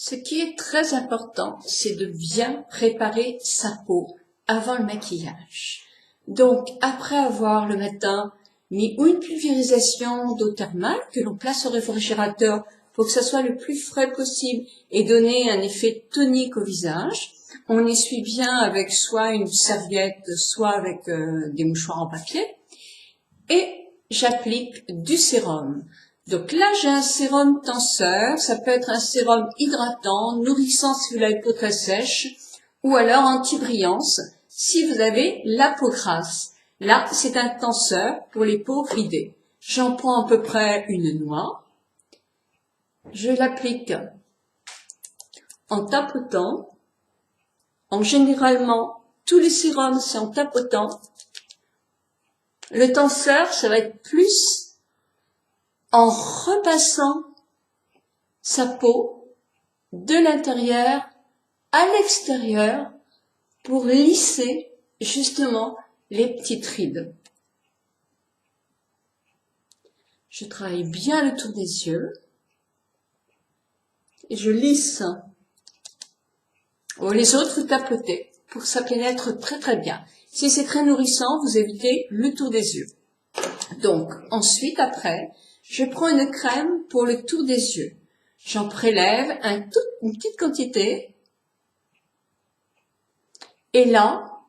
Ce qui est très important, c'est de bien préparer sa peau avant le maquillage. Donc, après avoir le matin mis une pulvérisation d'eau thermale que l'on place au réfrigérateur pour que ça soit le plus frais possible et donner un effet tonique au visage, on essuie bien avec soit une serviette, soit avec des mouchoirs en papier, et j'applique du sérum. Donc là, j'ai un sérum tenseur, ça peut être un sérum hydratant, nourrissant si vous avez la peau très sèche, ou alors anti-brillance si vous avez la peau grasse. Là, c'est un tenseur pour les peaux ridées. J'en prends à peu près une noix, je l'applique en tapotant. Généralement, tous les sérums, c'est en tapotant. Le tenseur, ça va être plus en repassant sa peau de l'intérieur à l'extérieur pour lisser justement les petites rides. Je travaille bien le tour des yeux et je lisse. Les autres, vous tapotez pour que ça pénètre très très bien. Si c'est très nourrissant, vous évitez le tour des yeux. Donc, ensuite, après, je prends une crème pour le tour des yeux. J'en prélève une petite quantité. Et là,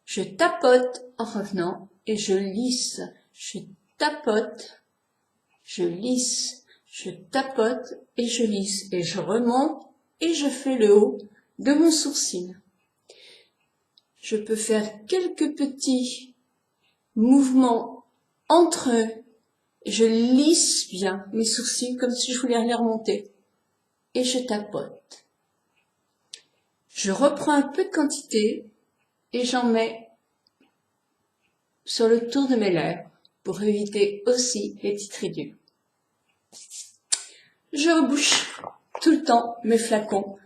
je tapote en revenant et je lisse. Je tapote, je lisse, je tapote et je lisse. Et je remonte et je fais le haut de mon sourcil. Je peux faire quelques petits mouvements entre eux. Je lisse bien mes sourcils comme si je voulais les remonter. Et je tapote. Je reprends un peu de quantité et j'en mets sur le tour de mes lèvres pour éviter aussi les petites ridules. Je rebouche tout le temps mes flacons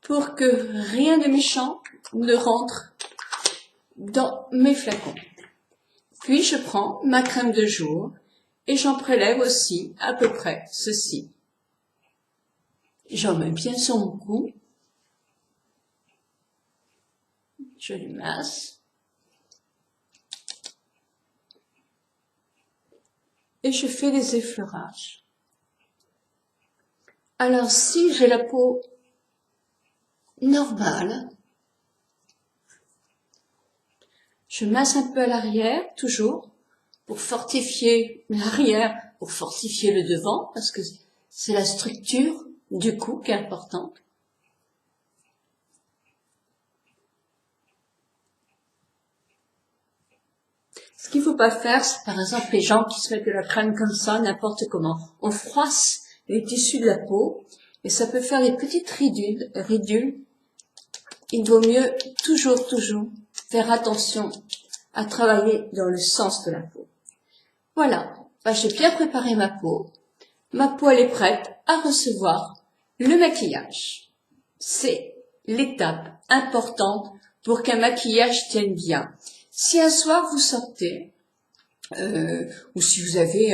pour que rien de méchant ne rentre dans mes flacons. Puis je prends ma crème de jour et j'en prélève aussi à peu près ceci. J'en mets bien sur mon cou. Je les masse. Et je fais des effleurages. Alors si j'ai la peau normale, je masse un peu à l'arrière, toujours, pour fortifier l'arrière, pour fortifier le devant, parce que c'est la structure du cou qui est importante. Ce qu'il ne faut pas faire, c'est par exemple les gens qui se mettent de la crème comme ça, n'importe comment. On froisse les tissus de la peau et ça peut faire des petites ridules. Il vaut mieux toujours faire attention à travailler dans le sens de la peau. Voilà, j'ai bien préparé ma peau. Ma peau, elle est prête à recevoir le maquillage. C'est l'étape importante pour qu'un maquillage tienne bien. Si un soir vous sortez, ou si vous avez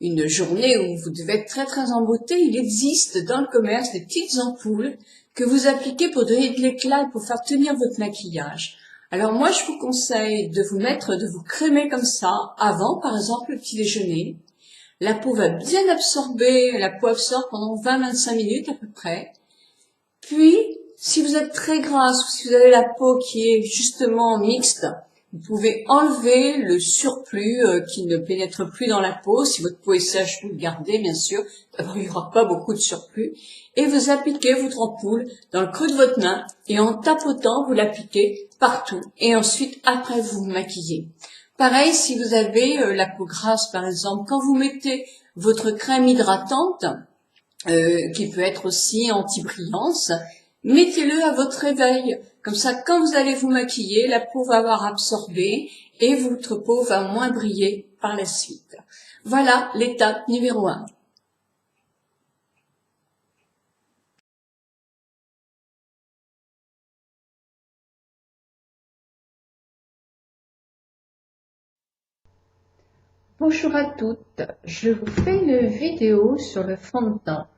une journée où vous devez être très très en beauté, il existe dans le commerce des petites ampoules que vous appliquez pour donner de l'éclat et pour faire tenir votre maquillage. Alors moi je vous conseille de vous crémer comme ça avant par exemple le petit déjeuner. La peau va bien absorber, la peau absorbe pendant 20-25 minutes à peu près. Puis si vous êtes très grasse ou si vous avez la peau qui est justement mixte, vous pouvez enlever le surplus qui ne pénètre plus dans la peau. Si votre peau est sèche, vous le gardez, bien sûr. Il n'y aura pas beaucoup de surplus. Et vous appliquez votre ampoule dans le creux de votre main et en tapotant, vous l'appliquez partout. Et ensuite, après, vous vous maquillez. Pareil, si vous avez la peau grasse, par exemple, quand vous mettez votre crème hydratante, qui peut être aussi anti-brillance, mettez-le à votre réveil. Comme ça, quand vous allez vous maquiller, la peau va avoir absorbé et votre peau va moins briller par la suite. Voilà l'étape numéro 1. Bonjour à toutes, je vous fais une vidéo sur le fond de teint.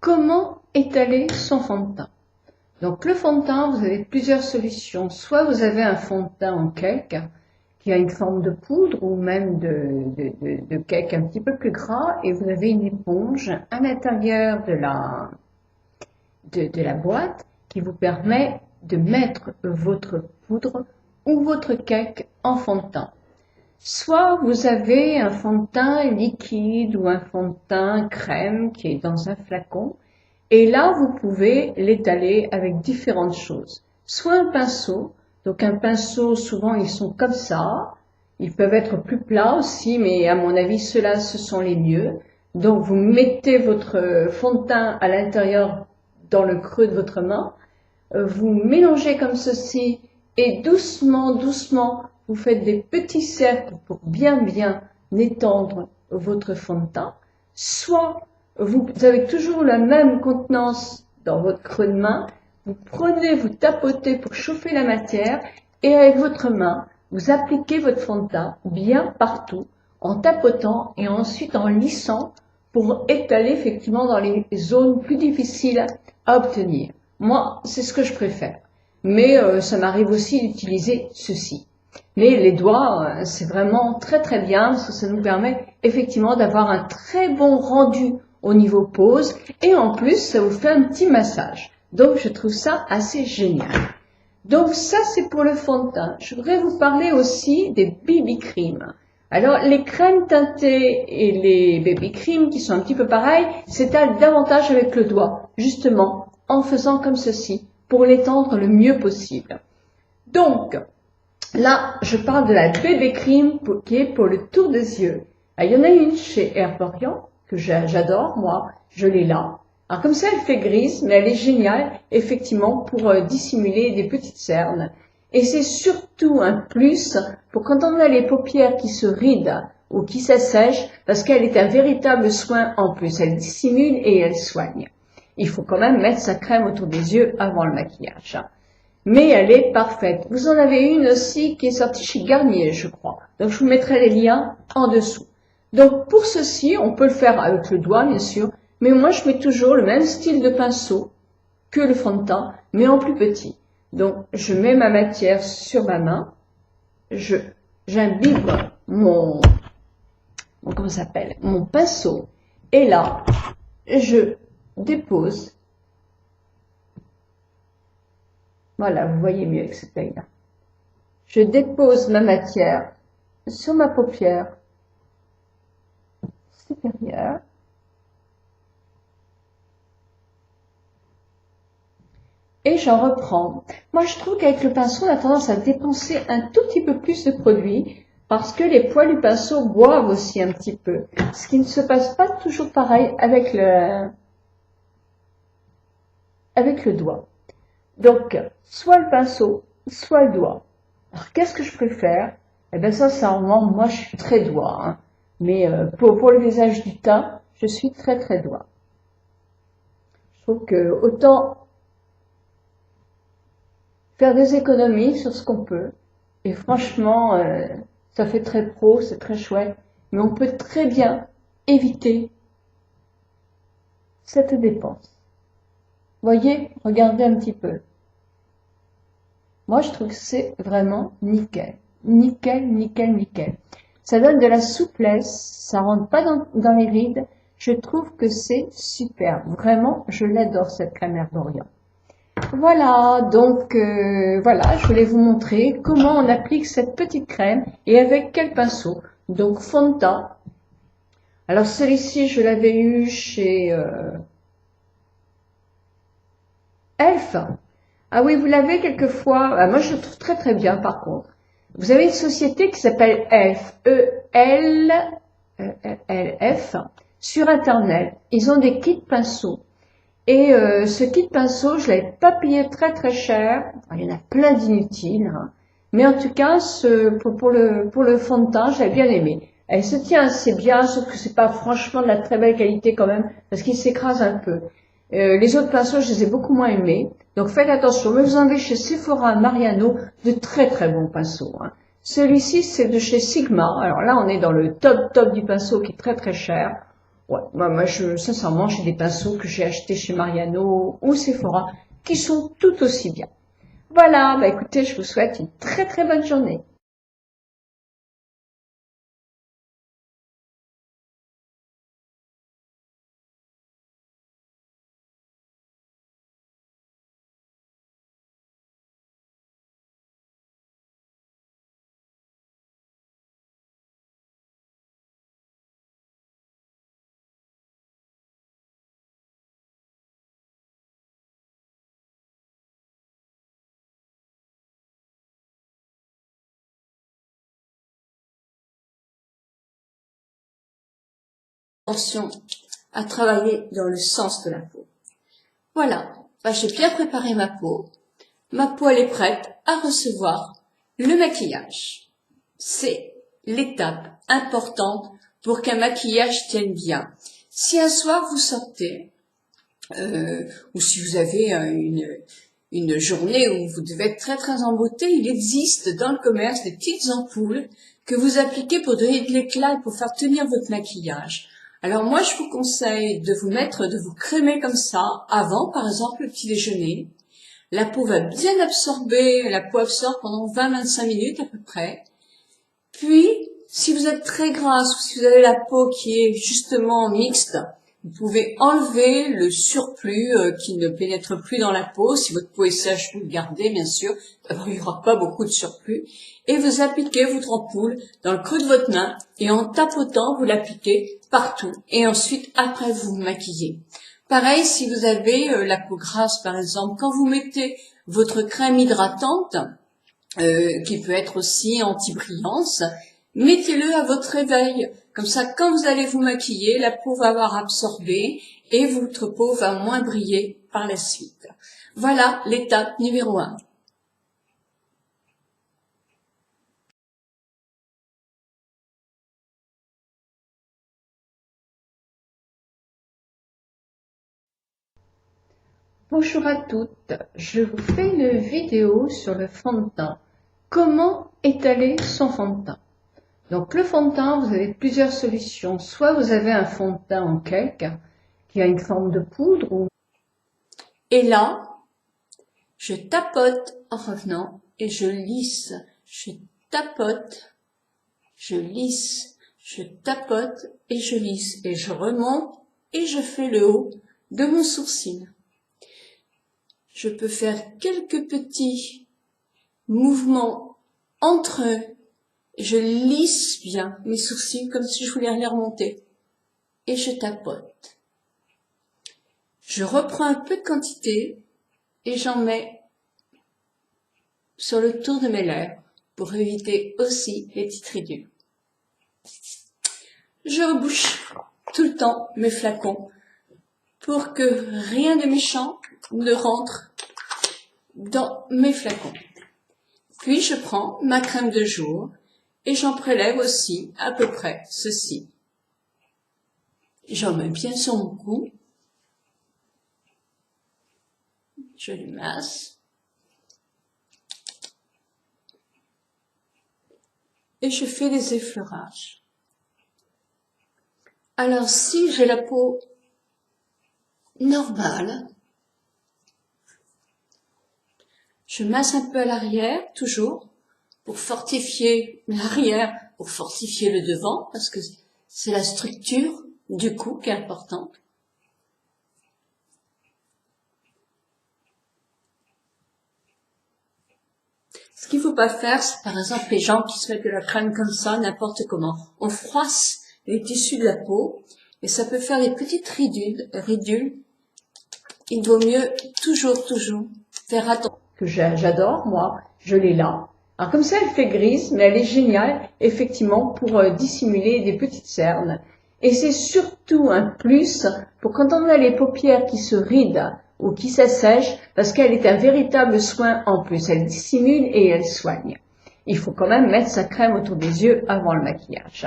comment étaler son fond de teint? Donc le fond de teint, vous avez plusieurs solutions. Soit vous avez un fond de teint en cake qui a une forme de poudre ou même de cake un petit peu plus gras et vous avez une éponge à l'intérieur de la boîte qui vous permet de mettre votre poudre ou votre cake en fond de teint. Soit vous avez un fond de teint liquide ou un fond de teint crème qui est dans un flacon et là vous pouvez l'étaler avec différentes choses. Soit un pinceau, donc un pinceau souvent ils sont comme ça, ils peuvent être plus plats aussi mais à mon avis ceux-là ce sont les mieux. Donc vous mettez votre fond de teint à l'intérieur dans le creux de votre main, vous mélangez comme ceci et doucement, doucement, vous faites des petits cercles pour bien étendre votre fond de teint. Soit vous avez toujours la même contenance dans votre creux de main, vous prenez, vous tapotez pour chauffer la matière et avec votre main, vous appliquez votre fond de teint bien partout en tapotant et ensuite en lissant pour étaler effectivement dans les zones plus difficiles à obtenir. Moi, c'est ce que je préfère. Mais ça m'arrive aussi d'utiliser ceci. Mais les doigts, c'est vraiment très très bien parce que ça nous permet effectivement d'avoir un très bon rendu au niveau pose et en plus ça vous fait un petit massage. Donc je trouve ça assez génial. Donc ça c'est pour le fond de teint. Je voudrais vous parler aussi des BB cream. Alors les crèmes teintées et les baby cream qui sont un petit peu pareils, s'étalent davantage avec le doigt, justement en faisant comme ceci pour l'étendre le mieux possible. Donc là, je parle de la bébé cream qui est pour le tour des yeux. Il y en a une chez Herborian que j'adore, moi, je l'ai là. Alors comme ça, elle fait grise, mais elle est géniale, effectivement, pour dissimuler des petites cernes. Et c'est surtout un plus pour quand on a les paupières qui se rident ou qui s'assèchent, parce qu'elle est un véritable soin en plus. Elle dissimule et elle soigne. Il faut quand même mettre sa crème autour des yeux avant le maquillage. Mais elle est parfaite. Vous en avez une aussi qui est sortie chez Garnier, je crois. Donc je vous mettrai les liens en dessous. Donc pour ceci, on peut le faire avec le doigt, bien sûr, mais moi je mets toujours le même style de pinceau que le fond de teint, mais en plus petit. Donc je mets ma matière sur ma main, j'imbibe mon pinceau, et là, je dépose. Voilà, vous voyez mieux avec cet œil-là. Je dépose ma matière sur ma paupière supérieure. Et j'en reprends. Moi, je trouve qu'avec le pinceau, on a tendance à dépenser un tout petit peu plus de produit parce que les poils du pinceau boivent aussi un petit peu. Ce qui ne se passe pas toujours pareil avec le doigt. Donc, soit le pinceau, soit le doigt. Alors, qu'est-ce que je préfère? Eh bien, sincèrement, moi, je suis très doigt. Hein. Mais pour le visage du teint, je suis très, très doigt. Je trouve que autant faire des économies sur ce qu'on peut. Et franchement, ça fait très pro, c'est très chouette. Mais on peut très bien éviter cette dépense. Voyez, regardez un petit peu. Moi, je trouve que c'est vraiment nickel. Nickel, nickel, nickel. Ça donne de la souplesse, ça rentre pas dans les rides. Je trouve que c'est super. Vraiment, je l'adore, cette crème Herborian. Voilà, donc voilà, je voulais vous montrer comment on applique cette petite crème et avec quel pinceau. Donc, fond de teint. Alors, celui-ci, je l'avais eu chez Elf. Ah oui, vous l'avez quelquefois. Ah, moi, je le trouve très très bien par contre. Vous avez une société qui s'appelle Elf, E-L-F, sur Internet. Ils ont des kits pinceaux. Et ce kit pinceau, je l'avais pas payé très très cher. Il y en a plein d'inutiles. Hein. Mais en tout cas, pour le fond de teint, j'avais bien aimé. Elle se tient assez bien, sauf que c'est pas franchement de la très belle qualité quand même, parce qu'il s'écrase un peu. Les autres pinceaux, je les ai beaucoup moins aimés. Donc faites attention. Mais vous en avez chez Sephora, Mariano, de très très bons pinceaux. Hein. Celui-ci, c'est de chez Sigma. Alors là, on est dans le top du pinceau qui est très très cher. Ouais, bah moi, sincèrement, j'ai des pinceaux que j'ai achetés chez Mariano ou Sephora qui sont tout aussi bien. Voilà, bah écoutez, je vous souhaite une très très bonne journée. Attention à travailler dans le sens de la peau. Voilà, bah, j'ai bien préparé ma peau. Ma peau, elle est prête à recevoir le maquillage. C'est l'étape importante pour qu'un maquillage tienne bien. Si un soir vous sortez, ou si vous avez une journée où vous devez être très très en beauté, il existe dans le commerce des petites ampoules que vous appliquez pour donner de l'éclat et pour faire tenir votre maquillage. Alors moi, je vous conseille de vous crémer comme ça avant, par exemple, le petit déjeuner. La peau va bien absorber, la peau absorbe pendant 20-25 minutes à peu près. Puis, si vous êtes très grasse ou si vous avez la peau qui est justement mixte, vous pouvez enlever le surplus qui ne pénètre plus dans la peau. Si votre peau est sèche, vous le gardez bien sûr. Il n'y aura pas beaucoup de surplus. Et vous appliquez votre ampoule dans le creux de votre main et en tapotant, vous l'appliquez partout. Et ensuite, après, vous vous maquillez. Pareil, si vous avez la peau grasse, par exemple, quand vous mettez votre crème hydratante, qui peut être aussi anti-brillance, mettez-le à votre réveil. Comme ça, quand vous allez vous maquiller, la peau va avoir absorbé et votre peau va moins briller par la suite. Voilà l'étape numéro 1. Bonjour à toutes, je vous fais une vidéo sur le fond de teint. Comment étaler son fond de teint? Donc le fond de teint, vous avez plusieurs solutions. Soit vous avez un fond de teint en cake qui a une forme de poudre. Et là, je tapote en revenant et je lisse. Je tapote, je lisse, je tapote et je lisse. Et je remonte et je fais le haut de mon sourcil. Je peux faire quelques petits mouvements entre eux. Je lisse bien mes sourcils comme si je voulais les remonter. Et je tapote. Je reprends un peu de quantité et j'en mets sur le tour de mes lèvres pour éviter aussi les petites ridules. Je rebouche tout le temps mes flacons pour que rien de méchant ne rentre dans mes flacons. Puis je prends ma crème de jour et j'en prélève aussi à peu près ceci. J'en mets bien sur mon cou. Je le masse. Et je fais des effleurages. Alors si j'ai la peau normale, je masse un peu à l'arrière, toujours, pour fortifier l'arrière, pour fortifier le devant, parce que c'est la structure du cou qui est importante. Ce qu'il ne faut pas faire, c'est par exemple les gens qui se mettent de la crème comme ça, n'importe comment. On froisse les tissus de la peau et ça peut faire des petites ridules. Il vaut mieux toujours faire attention. Que j'adore, moi, je l'ai là. Alors comme ça, elle fait grise, mais elle est géniale, effectivement, pour dissimuler des petites cernes. Et c'est surtout un plus pour quand on a les paupières qui se rident ou qui s'assèchent, parce qu'elle est un véritable soin en plus. Elle dissimule et elle soigne. Il faut quand même mettre sa crème autour des yeux avant le maquillage.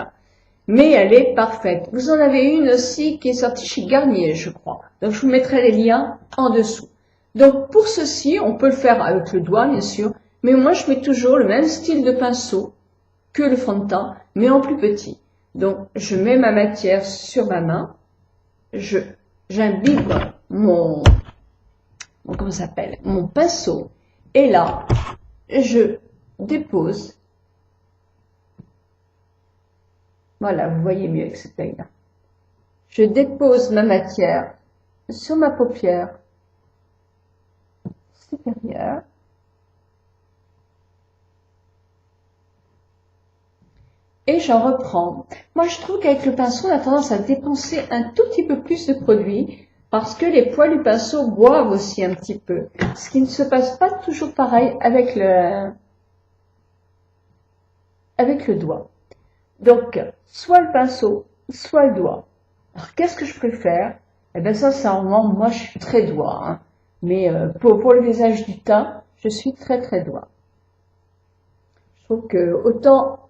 Mais elle est parfaite. Vous en avez une aussi qui est sortie chez Garnier, je crois. Donc je vous mettrai les liens en dessous. Donc pour ceci, on peut le faire avec le doigt, bien sûr, mais moi je mets toujours le même style de pinceau que le fond de teint, mais en plus petit. Donc je mets ma matière sur ma main j'imbibe comment ça s'appelle, mon pinceau, et là, je dépose, voilà, vous voyez mieux avec cet œil-là, je dépose ma matière sur ma paupière supérieure, et j'en reprends. Moi, je trouve qu'avec le pinceau, on a tendance à dépenser un tout petit peu plus de produit parce que les poils du pinceau boivent aussi un petit peu. Ce qui ne se passe pas toujours pareil avec le doigt. Donc, soit le pinceau, soit le doigt. Alors, qu'est-ce que je préfère? Eh bien, sincèrement, moi, je suis très doigt. Hein. Mais pour le visage du teint, je suis très, très doigt. Je trouve que autant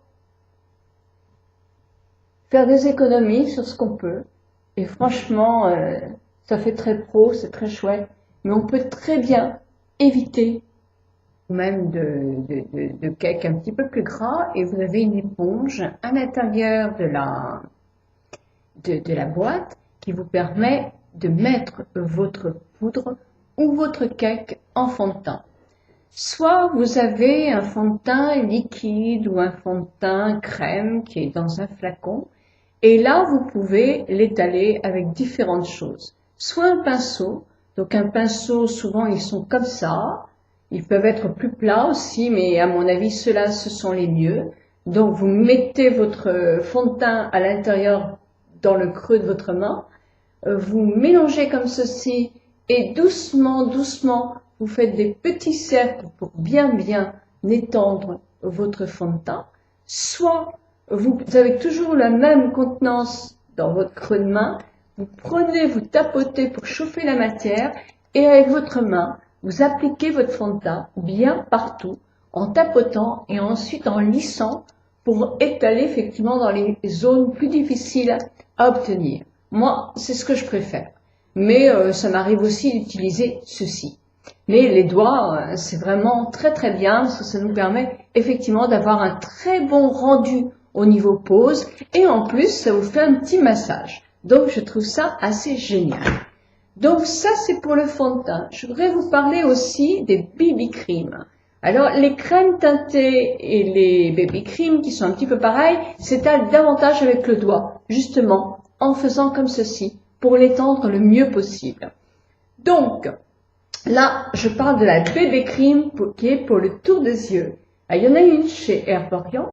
faire des économies sur ce qu'on peut. Et franchement, ça fait très pro, c'est très chouette. Mais on peut très bien éviter même de cake un petit peu plus gras. Et vous avez une éponge à l'intérieur de la boîte qui vous permet de mettre votre poudre ou votre cake en fond de teint. Soit vous avez un fond de teint liquide ou un fond de teint crème qui est dans un flacon. Et là, vous pouvez l'étaler avec différentes choses. Soit un pinceau, donc un pinceau, souvent ils sont comme ça. Ils peuvent être plus plats aussi, mais à mon avis, ceux-là, ce sont les mieux. Donc vous mettez votre fond de teint à l'intérieur dans le creux de votre main. Vous mélangez comme ceci et doucement, doucement, vous faites des petits cercles pour bien étendre votre fond de teint. Soit vous avez toujours la même contenance dans votre creux de main, vous prenez, vous tapotez pour chauffer la matière et avec votre main, vous appliquez votre fond de teint bien partout en tapotant et ensuite en lissant pour étaler effectivement dans les zones plus difficiles à obtenir. Moi, c'est ce que je préfère. Mais ça m'arrive aussi d'utiliser ceci. Mais les doigts, c'est vraiment très très bien parce que ça nous permet effectivement d'avoir un très bon rendu au niveau pose et en plus ça vous fait un petit massage. Donc je trouve ça assez génial. Donc ça c'est pour le fond de teint. Je voudrais vous parler aussi des BB cream. Alors les crèmes teintées et les baby cream qui sont un petit peu pareils, s'étalent davantage avec le doigt, justement en faisant comme ceci pour l'étendre le mieux possible. Donc là, je parle de la bébé cream qui est pour le tour des yeux. Il y en a une chez Herborian.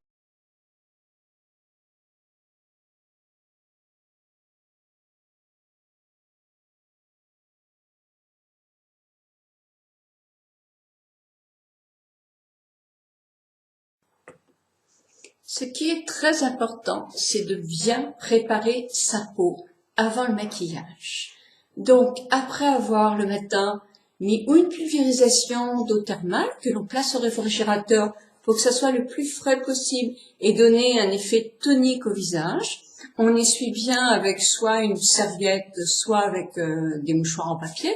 Ce qui est très important, c'est de bien préparer sa peau avant le maquillage. Donc, après avoir le matin mis ou une pulvérisation d'eau thermale que l'on place au réfrigérateur pour que ça soit le plus frais possible et donner un effet tonique au visage, on essuie bien avec soit une serviette, soit avec des mouchoirs en papier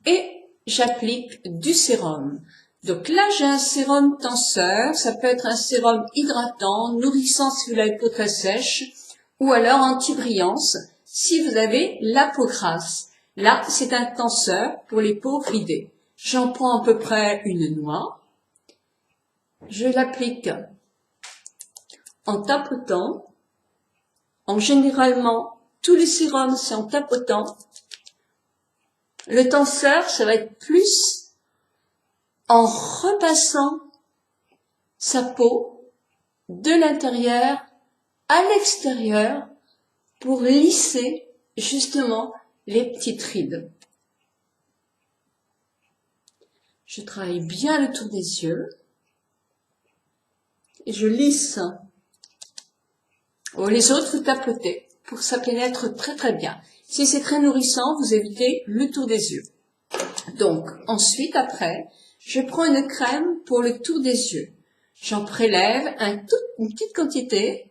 et j'applique du sérum. Donc là, j'ai un sérum tenseur, ça peut être un sérum hydratant, nourrissant si vous avez la peau très sèche, ou alors anti-brillance si vous avez la peau grasse. Là, c'est un tenseur pour les peaux ridées. J'en prends à peu près une noix, je l'applique en tapotant. Généralement, tous les sérums, c'est en tapotant. Le tenseur, ça va être plus en repassant sa peau de l'intérieur à l'extérieur pour lisser justement les petites rides. Je travaille bien le tour des yeux et je lisse. Les autres, vous tapotez pour que ça pénètre très très bien. Si c'est très nourrissant, vous évitez le tour des yeux. Donc, ensuite, après, je prends une crème pour le tour des yeux. J'en prélève une petite quantité